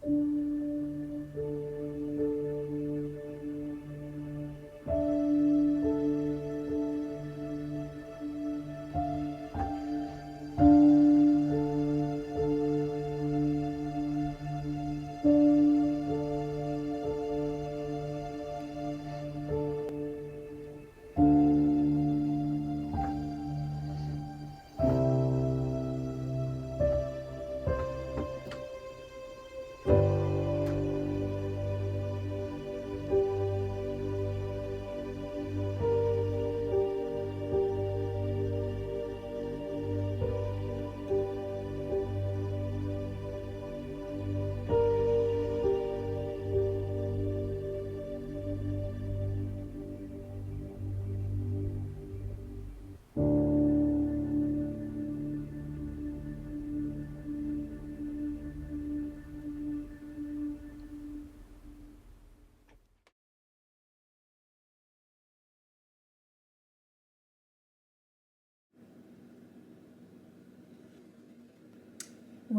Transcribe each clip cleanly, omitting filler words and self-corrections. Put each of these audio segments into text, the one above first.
Well,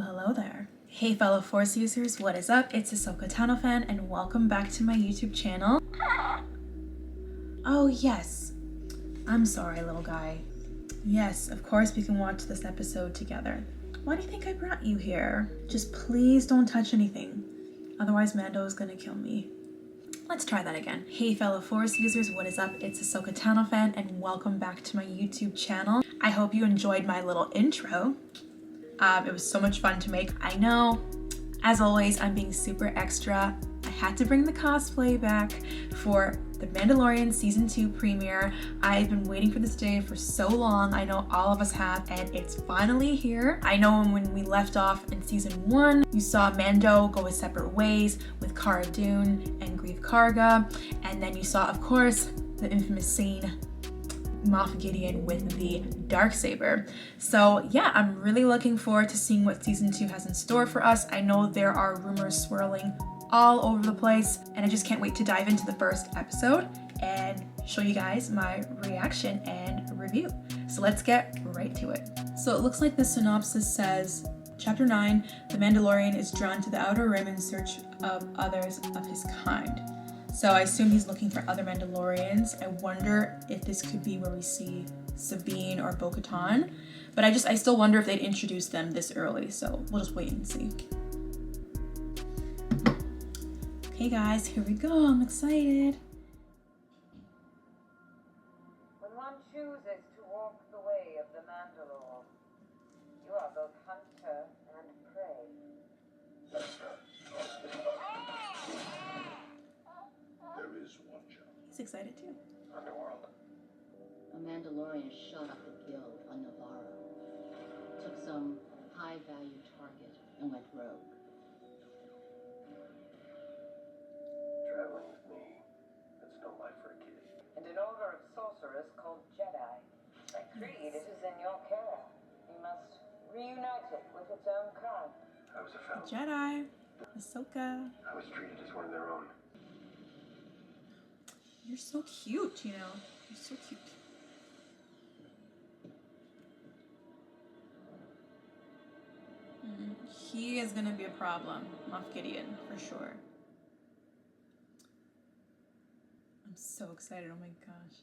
hello there. Hey fellow Force users, what is up? It's Ahsoka fan and welcome back to my YouTube channel. Oh yes, I'm sorry little guy. Yes, of course we can watch this episode together. Why do you think I brought you here? Just please don't touch anything. Otherwise Mando is gonna kill me. Let's try that again. Hey fellow Force users, what is up? It's Ahsoka fan and welcome back to my YouTube channel. I hope you enjoyed my little intro. It was so much fun to make. I know, as always, I'm being super extra. I had to bring the cosplay back for the Mandalorian Season 2 premiere. I've been waiting for this day for so long. I know all of us have, and it's finally here. I know when we left off in Season 1, you saw Mando go his separate ways with Cara Dune and Greef Karga, and then you saw, of course, the infamous scene Moff Gideon with the Darksaber. So yeah, I'm really looking forward to seeing what Season 2 has in store for us. I know there are rumors swirling all over the place, and I just can't wait to dive into the first episode and show you guys my reaction and review. So let's get right to it. So it looks like the synopsis says, Chapter 9, the Mandalorian is drawn to the Outer Rim in search of others of his kind. So I assume he's looking for other Mandalorians. I wonder if this could be where we see Sabine or Bo-Katan. But I still wonder if they'd introduce them this early. So we'll just wait and see. Okay guys, here we go. I'm excited. When one chooses to walk the way of the Mandalore, you are both hunter and prey. There is one job. He's excited too. Underworld. A Mandalorian shot up the guild on Navarro, took some high-value target, and went rogue. Traveling with me. That's no life for a kid. And an order of sorcerers called Jedi. By creed, it is in your care. You must reunite it with its own kind. I was a felon. Jedi. Ahsoka. I was treated as one of their own. You're so cute, you know. You're so cute. He is gonna be a problem. Moff Gideon, for sure. I'm so excited, oh my gosh.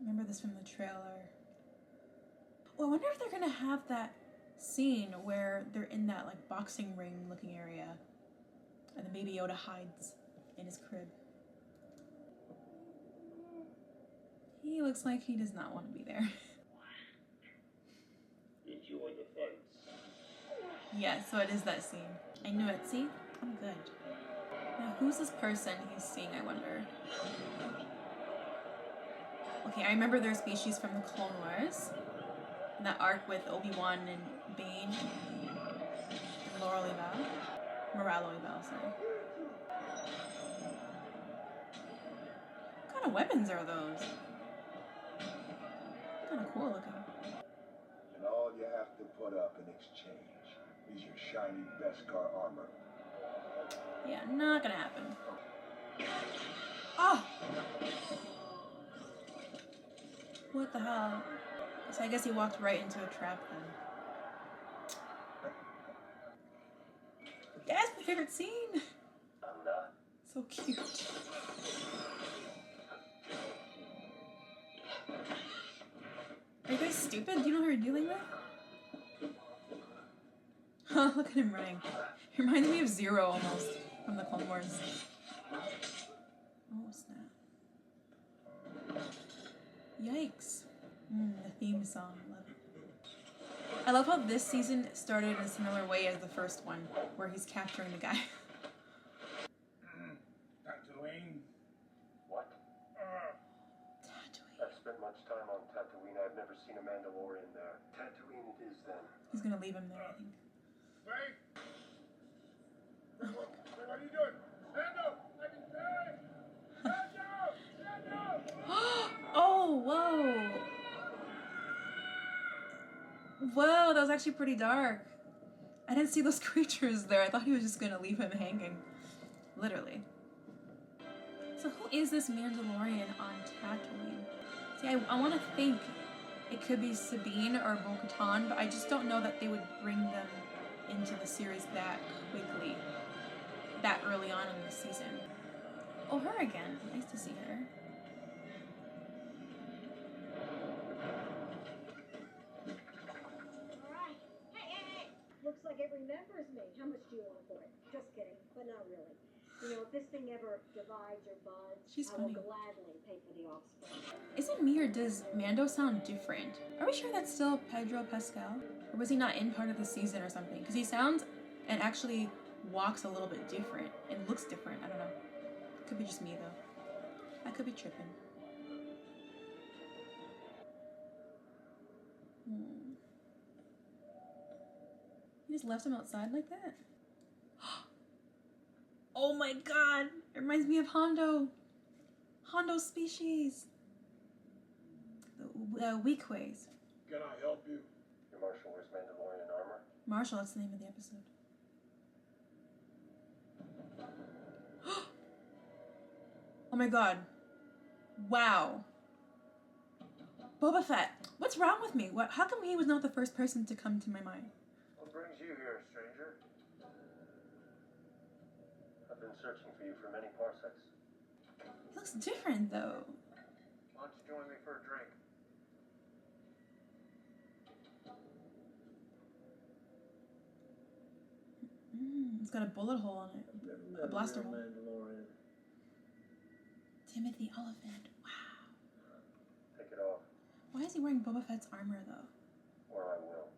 Remember this from the trailer. Oh, I wonder if they're gonna have that scene where they're in that like boxing ring looking area and then Baby Yoda hides in his crib. He looks like he does not want to be there. Enjoy the fights. Yeah, so it is that scene. I knew it. See? I'm good. Now, who's this person he's seeing, I wonder? Okay, I remember their species from the Clone Wars. In that arc with Obi-Wan and Bane. And Marhsal, sorry. What kind of weapons are those? Kind of cool looking. And all you have to put up in exchange is your shiny Beskar armor. Yeah, not gonna happen. Oh! What the hell? So I guess he walked right into a trap then. favorite scene. I'm not. So cute. Are you guys stupid? Do you know who you're dealing with? Huh, look at him running. He reminds me of Zero almost from the Clone Wars. Oh, snap. Yikes. The theme song. Love it. I love how this season started in a similar way as the first one, where he's capturing the guy. Tatooine. What? Tatooine. I've spent much time on Tatooine. I've never seen a Mandalorian there. Tatooine it is then. He's gonna leave him there, I think. Wait! What are you doing? Stand up! I can say! Stand up! Stand up! Oh, whoa! Whoa, that was actually pretty dark. I didn't see those creatures there. I thought he was just gonna leave him hanging. Literally. So who is this Mandalorian on Tatooine? See, I want to think it could be Sabine or Bo-Katan, but I just don't know that they would bring them into the series that quickly, that early on in the season. Oh, her again. Nice to see her. Alright. Hey! Looks like it remembers me. How much do you want for it? Just kidding, but not really. You know, if this thing ever divides or buds, She's I will funny. gladly pay for the offspring. Is it me or does Mando sound different? Are we sure that's still Pedro Pascal? Or was he not in part of the season or something? Because he sounds and actually walks a little bit different and looks different. I don't know. Could be just me though. I could be tripping. You just left him outside like that? Oh my god! It reminds me of Hondo. Hondo's species. The Weequays. Can I help you? Your Marshal wears Mandalorian armor? Marhsal, that's the name of the episode. Oh my god. Wow. Boba Fett. What's wrong with me? How come he was not the first person to come to my mind? What brings you here, stranger? I've been searching for you for many parsecs. He looks different though. Why don't you join me for a drink? It's got a bullet hole on it. A blaster hole. Mandalorian. Timothy Oliphant. Wow. Take it off, Why is he wearing Boba Fett's armor though? or I will.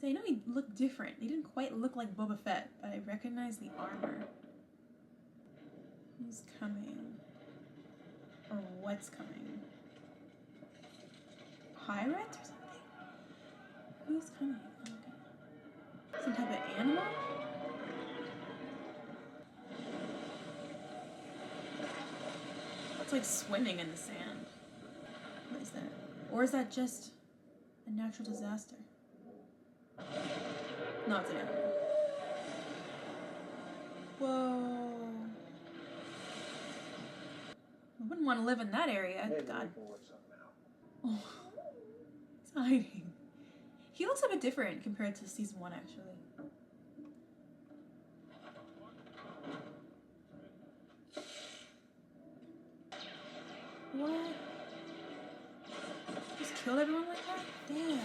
See, I know he looked different. He didn't quite look like Boba Fett, but I recognize the armor. Who's coming? Or what's coming? Pirate or something? Who's coming? Okay. Some type of animal? It's like swimming in the sand. What is that? Or is that just a natural disaster? No, it's an animal. Whoa. I wouldn't want to live in that area. God. We can work something out. Oh. He's hiding. He looks a bit different compared to season 1, actually. What? Just killed everyone like that? Damn.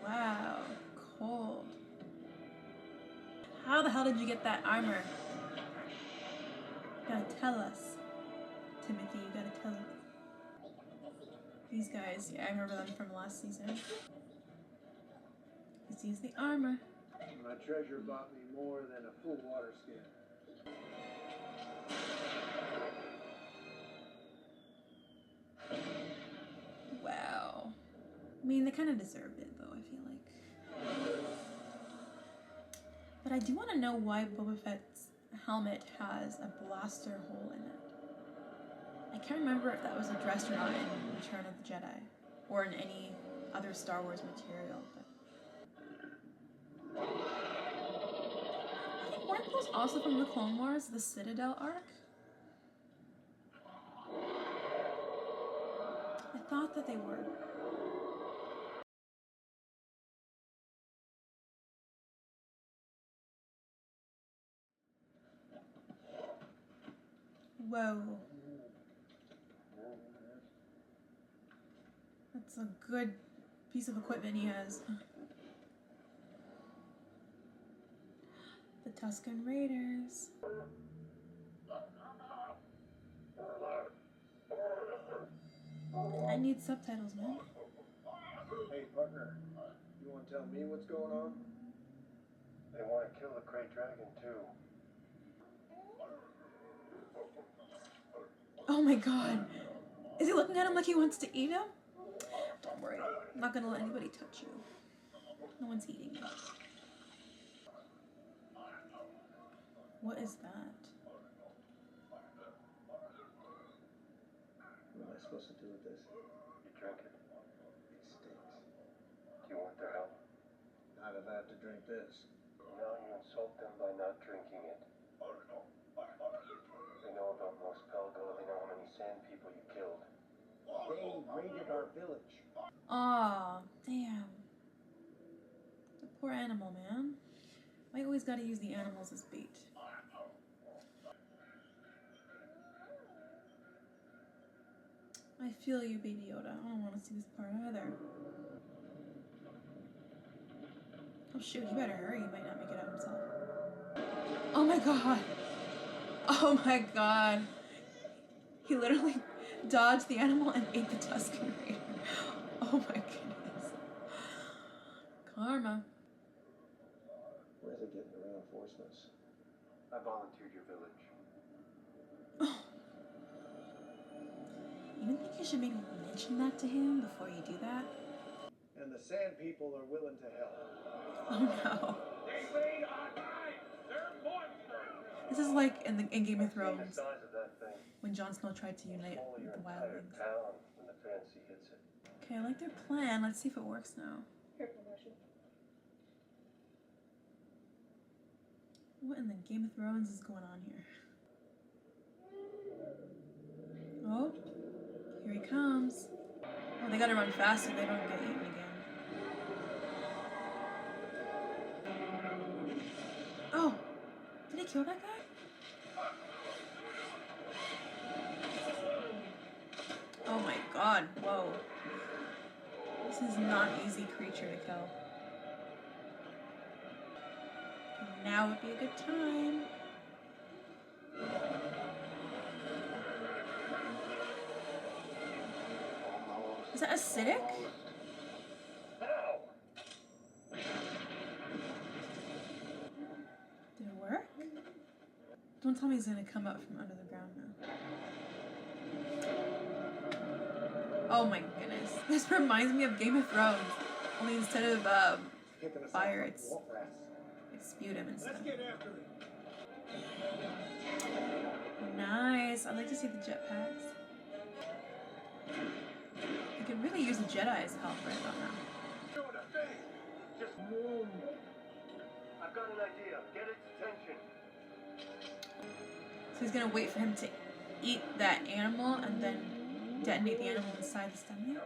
Wow. Cold. How the hell did you get that armor? You gotta tell us. Timothy, you gotta tell us. These guys, yeah, I remember them from last season. He sees the armor. My treasure bought me more than a full water skin. Wow. I mean, they kind of deserved it, though, I feel like. But I do want to know why Boba Fett's helmet has a blaster hole in it. I can't remember if that was addressed or not in Return of the Jedi, or in any other Star Wars material, but... I think weren't those also from the Clone Wars, the Citadel arc? I thought that they were. Whoa. That's a good piece of equipment he has. The Tusken Raiders. I need subtitles, man. Hey, partner. You want to tell me what's going on? They want to kill the Great Dragon, too. Oh my god. Is he looking at him like he wants to eat him? Don't worry. I'm not gonna let anybody touch you. No one's eating you. What is that? What am I supposed to do with this? You drink it. It stinks. Do you want their help? Not if I have to drink this. Now you insult them by not drinking it. They know about Marhsal. They know how many sand people you killed. They raided our village. Aw, damn. The poor animal, man. Why you always gotta use the animals as bait? I feel you, Baby Yoda. I don't want to see this part either. Oh shoot, he better hurry. He might not make it out himself. Oh my god. Oh my god. He literally dodged the animal and ate the Tusken Raider. Oh my goodness. Karma. Where's it getting the reinforcements? I volunteered your village. Oh. You don't think you should maybe mention that to him before you do that? And the sand people are willing to help. Oh no. This is like in Game of The Thrones size of that thing. when Jon Snow tried to unite Swallow your the entire wildlings. town when the fancy hits it. Okay, I like their plan. Let's see if it works now. Careful, Marshal. What in the Game of Thrones is going on here? Oh, here he comes. Oh, they gotta run fast so they don't get eaten again. Oh, did he kill that guy? Oh my god, whoa. This is not an easy creature to kill. Now would be a good time. Is that acidic? Did it work? Don't tell me he's gonna come up from under the ground now. Oh my goodness. This reminds me of Game of Thrones. Only instead of fire, it's spewed him instead. Let's get after it. Nice. I'd like to see the jetpacks. You could really use the Jedi's help right about now. Just move. I've got an idea. Get its attention. So he's gonna wait for him to eat that animal and then detonate the animal inside the stomach.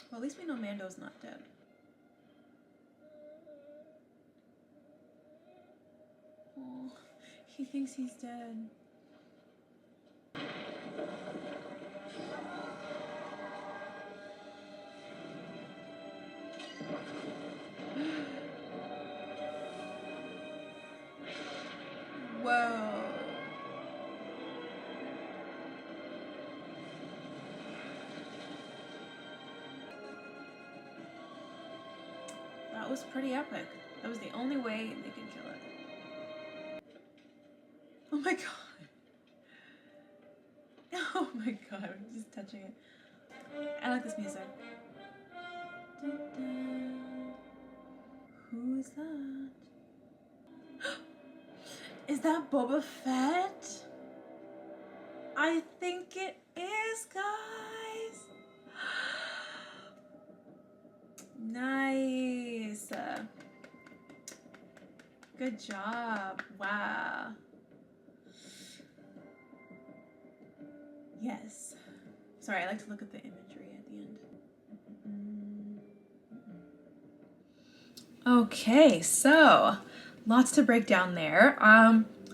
Well, at least we know Mando's not dead. Oh, he thinks he's dead. Whoa. That was pretty epic. That was the only way they could kill it. Oh my god. Oh my god, I'm just touching it. I like this music. Who is that? Is that Boba Fett? I think it is, guys. Nice. Good job. Wow. Yes. Sorry, I like to look at the imagery at the end. Okay, so lots to break down there.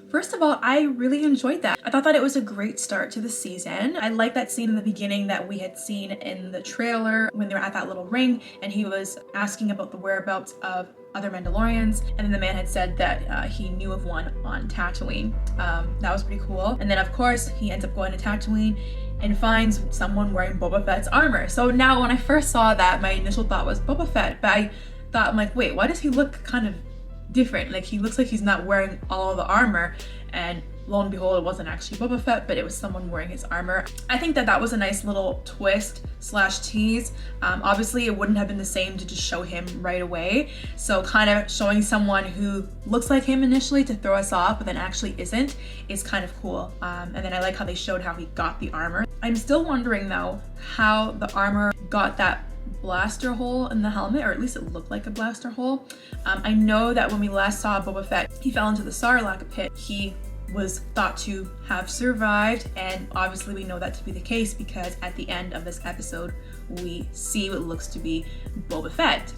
First of all, I really enjoyed that. I thought that it was a great start to the season. I like that scene in the beginning that we had seen in the trailer when they were at that little ring and he was asking about the whereabouts of other Mandalorians, and then the man had said that he knew of one on Tatooine. That was pretty cool. And then of course he ends up going to Tatooine and finds someone wearing Boba Fett's armor. So now when I first saw that, my initial thought was Boba Fett, but I thought, I'm like, wait, why does he look kind of different? Like, he looks like he's not wearing all the armor, and lo and behold, it wasn't actually Boba Fett, but it was someone wearing his armor. I think that that was a nice little twist slash tease. Obviously it wouldn't have been the same to just show him right away, so kind of showing someone who looks like him initially to throw us off but then actually isn't is kind of cool. And then I like how they showed how he got the armor. I'm still wondering though how the armor got that blaster hole in the helmet, or at least it looked like a blaster hole. I know that when we last saw Boba Fett, he fell into the Sarlacc pit. He was thought to have survived, and obviously we know that to be the case because at the end of this episode we see what looks to be Boba Fett.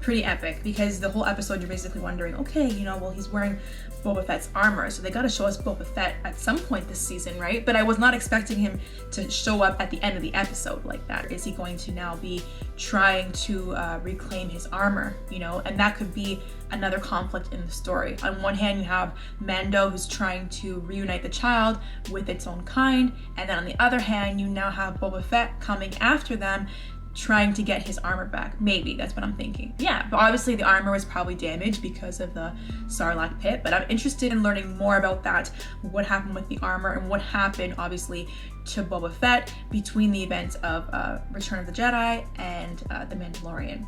Pretty epic, because the whole episode you're basically wondering, okay, you know, well, he's wearing Boba Fett's armor, so they got to show us Boba Fett at some point this season, right? But I was not expecting him to show up at the end of the episode like that. Is he going to now be trying to reclaim his armor, you know? And that could be another conflict in the story. On one hand, you have Mando who's trying to reunite the child with its own kind, and then on the other hand, you now have Boba Fett coming after them, trying to get his armor back. Maybe, that's what I'm thinking. Yeah, but obviously the armor was probably damaged because of the Sarlacc pit, but I'm interested in learning more about that, what happened with the armor and what happened obviously to Boba Fett between the events of Return of the Jedi and The Mandalorian.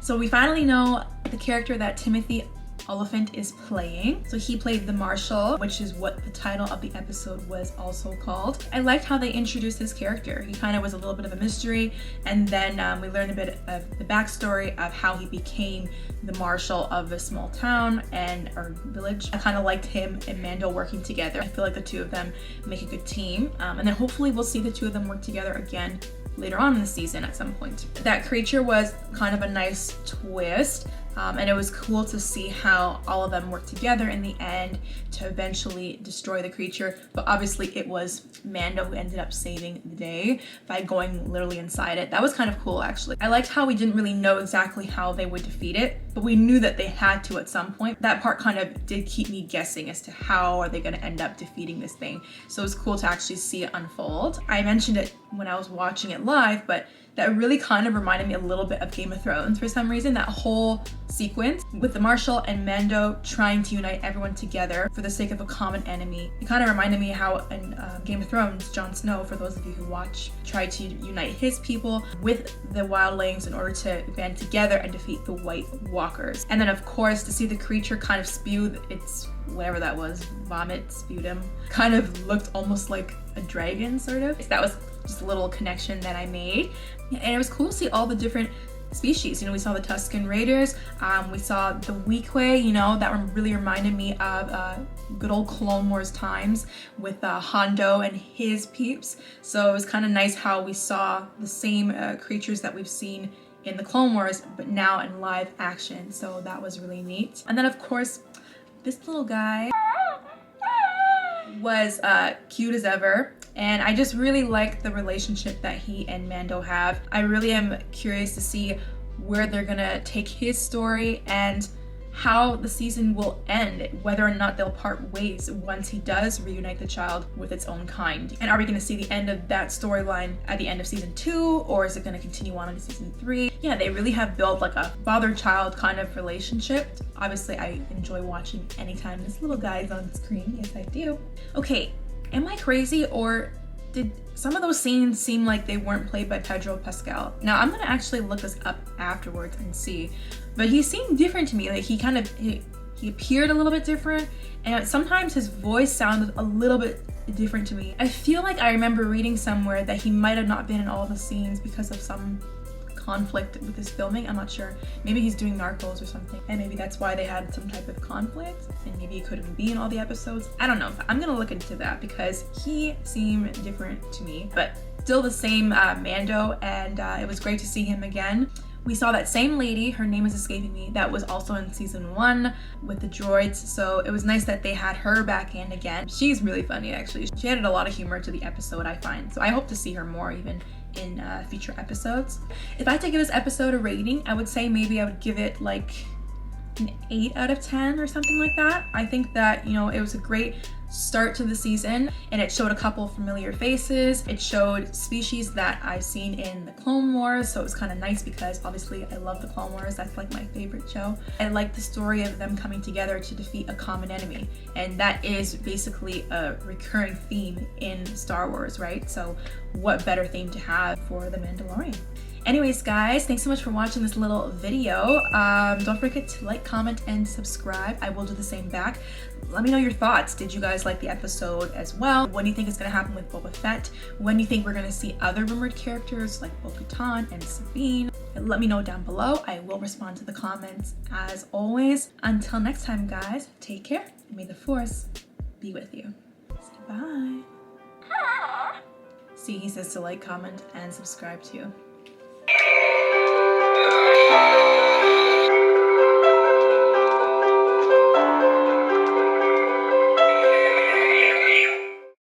So we finally know the character that Timothy Oliphant is playing. So he played the Marhsal, which is what the title of the episode was also called. I liked how they introduced his character. He kind of was a little bit of a mystery, and then we learned a bit of the backstory of how he became the Marhsal of a small town or village. I kind of liked him and Mando working together. I feel like the two of them make a good team, and then hopefully we'll see the two of them work together again later on in the season at some point. That creature was kind of a nice twist. And it was cool to see how all of them worked together in the end to eventually destroy the creature. But obviously it was Mando who ended up saving the day by going literally inside it. That was kind of cool, actually. I liked how we didn't really know exactly how they would defeat it, but we knew that they had to at some point. That part kind of did keep me guessing as to how are they going to end up defeating this thing. So it was cool to actually see it unfold. I mentioned it when I was watching it live, but that really kind of reminded me a little bit of Game of Thrones for some reason. That whole sequence with the Marhsal and Mando trying to unite everyone together for the sake of a common enemy. It kind of reminded me how in Game of Thrones, Jon Snow, for those of you who watch, tried to unite his people with the wildlings in order to band together and defeat the White Walkers. And then of course, to see the creature kind of spew its whatever that was, vomit, sputum, kind of looked almost like a dragon, sort of. So that was just a little connection that I made. And it was cool to see all the different species. You know, we saw the Tusken Raiders, we saw the Weequay, you know, that really reminded me of good old Clone Wars times with Hondo and his peeps. So it was kind of nice how we saw the same creatures that we've seen in the Clone Wars, but now in live action. So that was really neat. And then of course, this little guy was cute as ever. And I just really like the relationship that he and Mando have. I really am curious to see where they're gonna take his story and how the season will end, whether or not they'll part ways once he does reunite the child with its own kind. And are we gonna see the end of that storyline at the end of season 2, or is it gonna continue on into season 3? Yeah, they really have built like a father-child kind of relationship. Obviously, I enjoy watching anytime this little guy is on screen. Yes, I do. Okay, am I crazy, or did some of those scenes seem like they weren't played by Pedro Pascal? Now, I'm gonna actually look this up afterwards and see, but he seemed different to me. Like he appeared a little bit different, and sometimes his voice sounded a little bit different to me. I feel like I remember reading somewhere that he might have not been in all the scenes because of some conflict with his filming. I'm not sure. Maybe he's doing Narcos or something, and maybe that's why they had some type of conflict, and maybe he couldn't be in all the episodes. I don't know. I'm gonna look into that because he seemed different to me, but still the same Mando, and it was great to see him again. We saw that same lady, her name is escaping me, that was also in season 1 with the droids, so it was nice that they had her back in again. She's really funny actually. She added a lot of humor to the episode, I find, so I hope to see her more even in future episodes. If I had to give this episode a rating, I would say maybe I would give it like an 8 out of 10 or something like that. I think that, you know, it was a great start to the season, and it showed a couple familiar faces. It showed species that I've seen in the Clone Wars, so it was kind of nice because obviously I love the Clone Wars. That's like my favorite show. I like the story of them coming together to defeat a common enemy, and that is basically a recurring theme in Star Wars, right? So what better theme to have for the Mandalorian? Anyways, guys, thanks so much for watching this little video. Don't forget to like, comment, and subscribe. I will do the same back. Let me know your thoughts. Did you guys like the episode as well? What do you think is going to happen with Boba Fett? When do you think we're going to see other rumored characters like Bo-Katan and Sabine? Let me know down below. I will respond to the comments as always. Until next time, guys, take care. May the Force be with you. Say bye. See, he says to like, comment, and subscribe too.